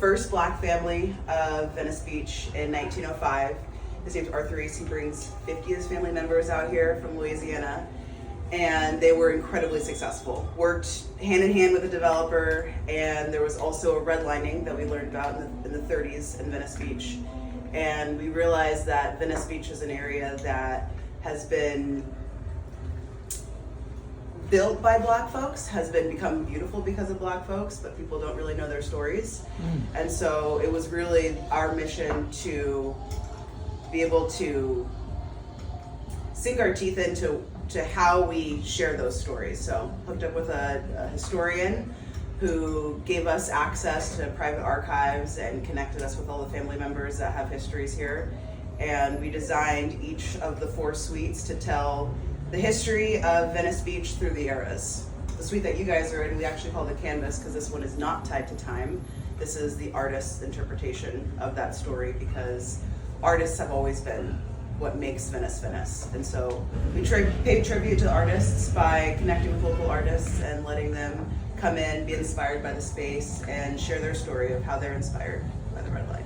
first Black family of Venice Beach in 1905. His name's Arthur Reese. He brings 50 of his family members out here from Louisiana, and they were incredibly successful. Worked hand in hand with the developer, and there was also a redlining that we learned about in the 30s in Venice Beach. And we realized that Venice Beach is an area that has been built by Black folks, has become beautiful because of Black folks, but people don't really know their stories. And so it was really our mission to be able to sink our teeth into how we share those stories. So hooked up with a historian who gave us access to private archives and connected us with all the family members that have histories here. And we designed each of the 4 suites to tell the history of Venice Beach through the eras. The suite that you guys are in, we actually call the canvas because this one is not tied to time. This is the artist's interpretation of that story, because artists have always been what makes Venice Venice. And so we pay tribute to the artists by connecting with local artists and letting them come in, be inspired by the space, and share their story of how they're inspired by the Redline.